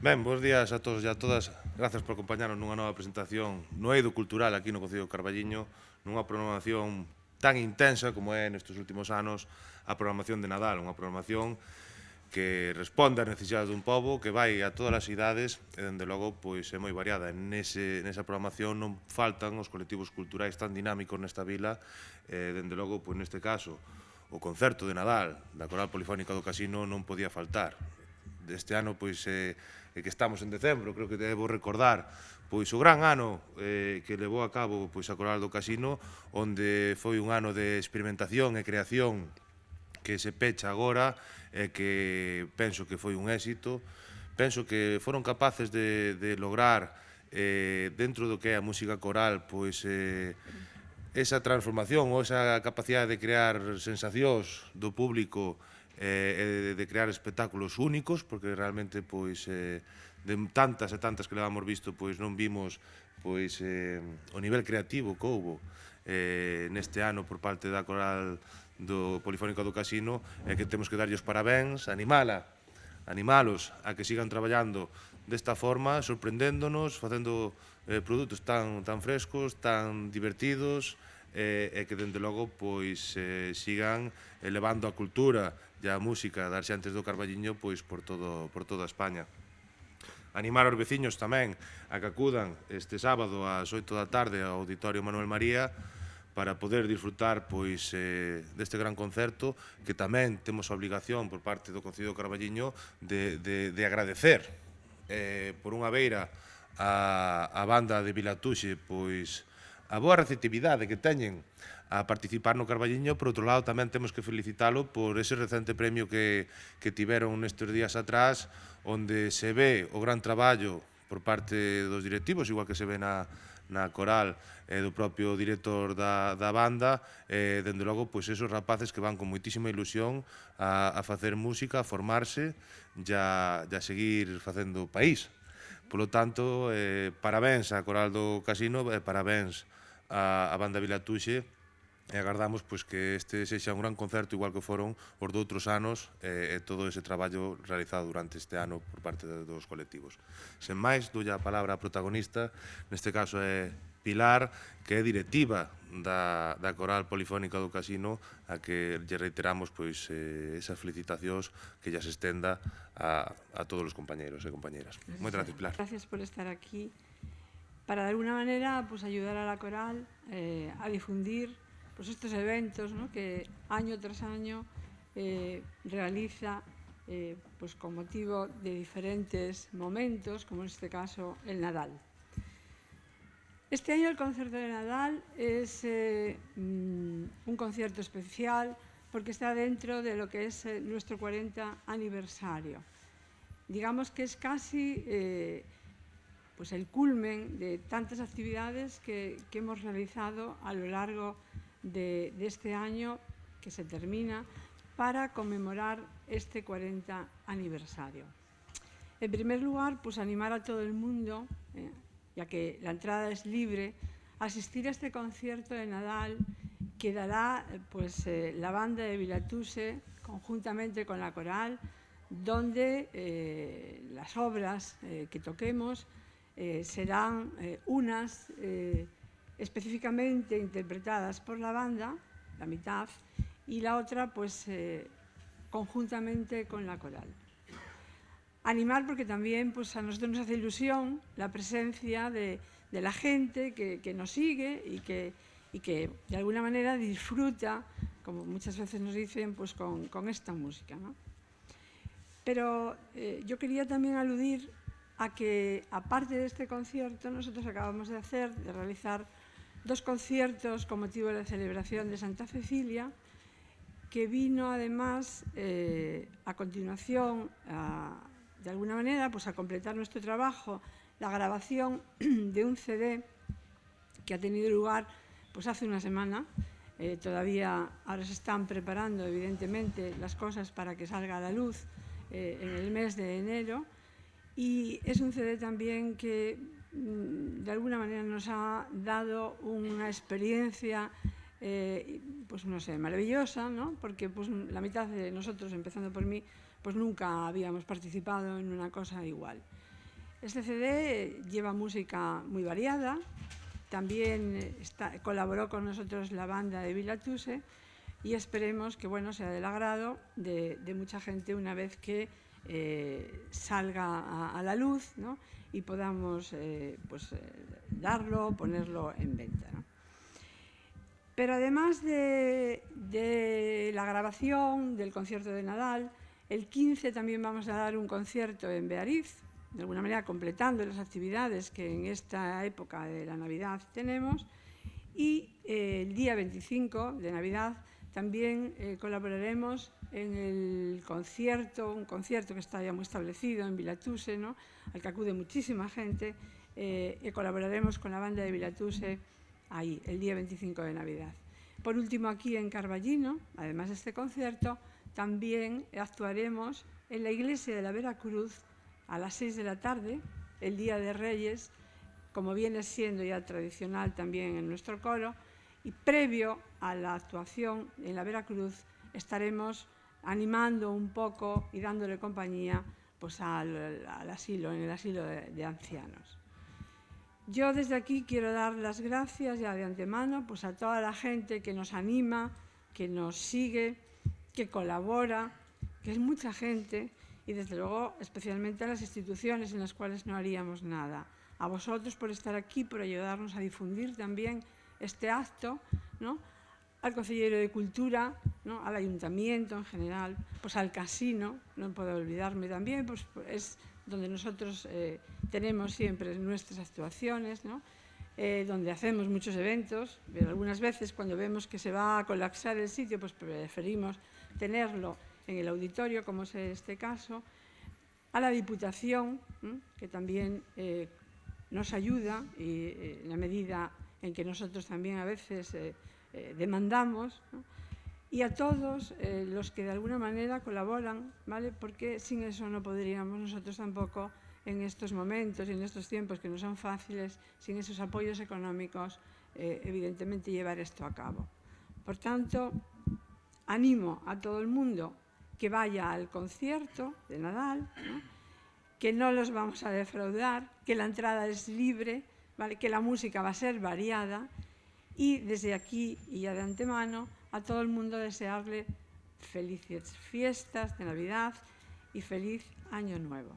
Ben, bons días a todos e a todas. Grazas por acompañarnos nunha nova presentación no Eido Cultural aquí no Concello de Carballiño, nunha programación tan intensa como é nestes últimos anos a programación de Nadal, unha programación que responde ás necesidades dun pobo, que vai a todas as idades e, dende logo, pois é moi variada. Nesa programación non faltan os colectivos culturais tan dinámicos nesta vila, dende logo, pois neste caso, o concerto de Nadal da Coral Polifónica do Casino non podía faltar. Deste ano, pois, que estamos en decembro, creo que debo recordar pois o gran ano que levou a cabo pois a Coral do Casino, onde foi un ano de experimentación e creación que se pecha agora e que penso que foi un éxito. Penso que foron capaces de lograr dentro do que é a música coral pois esa transformación ou esa capacidade de crear sensacións do público e de crear espectáculos únicos, porque realmente pois de tantas e tantas que levamos visto, pois non vimos pois o nivel creativo que houbo neste ano por parte da Coral do Polifónico do Casino, e que temos que darlle os parabéns, animalos a que sigan traballando desta forma, sorprendéndonos, facendo produtos tan frescos, tan divertidos, e que, dende logo, pois sigan elevando a cultura e a música das xentes do Carballiño pois por toda España. Animar aos veciños tamén a que acudan este sábado ás 8 da tarde ao Auditorio Manuel María para poder disfrutar pois deste gran concerto, que tamén temos a obligación por parte do Concello do Carballiño de agradecer por unha beira a banda de Vilatuxe pois a boa receptividade que teñen a participar no Carballiño. Por outro lado, tamén temos que felicitalo por ese recente premio que tiveron nestes días atrás, onde se ve o gran traballo por parte dos directivos, igual que se ve na coral e do propio director da banda, dende logo, pois esos rapaces que van con moitísima ilusión a facer música, a formarse e a seguir facendo país. Por lo tanto, parabéns á Coral do Casino e parabéns á banda Vilatuxe, e agardamos pois que este sexa un gran concerto igual que foron os de outros anos e todo ese traballo realizado durante este ano por parte dos colectivos. Sen máis, doulle a palabra á protagonista, neste caso é Pilar, que é directiva da Coral Polifónica do Casino, a que lle reiteramos pois esas felicitacións que lle se estenda a todos os compañeros e compañeras. Moitas gracias, Pilar. Gracias por estar aquí para, de alguna manera, pues, ayudar a la coral a difundir pues, estos eventos, ¿no?, que año tras año realiza pues, con motivo de diferentes momentos, como en este caso el Nadal. Este año el concierto de Nadal es un concierto especial porque está dentro de lo que es nuestro 40 aniversario. Digamos que es casi pues el culmen de tantas actividades que hemos realizado a lo largo de este año que se termina para conmemorar este 40 aniversario. En primer lugar, pues animar a todo el mundo, ya que la entrada es libre, a asistir a este concierto de Nadal que dará pues, la banda de Vilatuxe conjuntamente con la coral, donde las obras que toquemos serán unas específicamente interpretadas por la banda, la mitad, y la otra pues conjuntamente con la coral. Animar porque también pues, a nosotros nos hace ilusión la presencia de la gente que nos sigue y que de alguna manera disfruta, como muchas veces nos dicen, pues con esta música, ¿no? Pero yo quería también aludir a que, aparte de este concierto, nosotros acabamos de realizar 2 conciertos con motivo de la celebración de Santa Cecilia, que vino además a continuación, de alguna manera, pues a completar nuestro trabajo, la grabación de un CD que ha tenido lugar pues hace una semana. Todavía ahora se están preparando, evidentemente, las cosas para que salga a la luz en el mes de enero. Y es un CD también que de alguna manera nos ha dado una experiencia pues no sé, maravillosa, ¿no? Porque pues, la mitad de nosotros, empezando por mí, pues nunca habíamos participado en una cosa igual. Este CD lleva música muy variada. También colaboró con nosotros la banda de Vilatuse y esperemos que sea del agrado de mucha gente una vez que salga a la luz, ¿no? Y podamos darlo, ponerlo en venta, ¿no? Pero además de la grabación del concierto de Nadal, el 15 también vamos a dar un concierto en Beariz, de alguna manera completando las actividades que en esta época de la Navidad tenemos, y el día 25 de Navidad también colaboraremos en el concierto, un concierto que está ya muy establecido en Vilatuse, ¿no? Al que acude muchísima gente, y colaboraremos con la banda de Vilatuse ahí, el día 25 de Navidad. Por último, aquí en Carballino, además de este concierto, también actuaremos en la iglesia de la Veracruz a las 6 de la tarde, el Día de Reyes, como viene siendo ya tradicional también en nuestro coro, y previo a la actuación en la Veracruz estaremos animando un poco y dándole compañía al asilo, en el asilo de ancianos. Yo desde aquí quiero dar las gracias ya de antemano a toda la gente que nos anima, que nos sigue, que colabora, que es mucha gente, y desde luego especialmente a las instituciones en las cuales no haríamos nada. A vosotros por estar aquí, por ayudarnos a difundir también este acto, ¿no? Al Conselleiro de Cultura, ¿no? Al Ayuntamiento en general, al casino, no puedo olvidarme también, es donde nosotros tenemos siempre nuestras actuaciones, ¿no? Donde hacemos muchos eventos, pero algunas veces cuando vemos que se va a colapsar el sitio, preferimos tenerlo en el auditorio, como es este caso. A la Diputación, que también nos ayuda y en la medida en que nosotros también a veces demandamos, ¿no? Y a todos los que de alguna manera colaboran, ¿vale? Porque sin eso no podríamos nosotros tampoco en estos momentos y en estos tiempos que no son fáciles, sin esos apoyos económicos, evidentemente llevar esto a cabo. Por tanto, animo a todo el mundo que vaya al concierto de Nadal, ¿no? Que no los vamos a defraudar, que la entrada es libre, ¿vale? Que la música va a ser variada, y desde aquí y ya de antemano a todo el mundo desearle felices fiestas de Navidad y feliz Año Nuevo.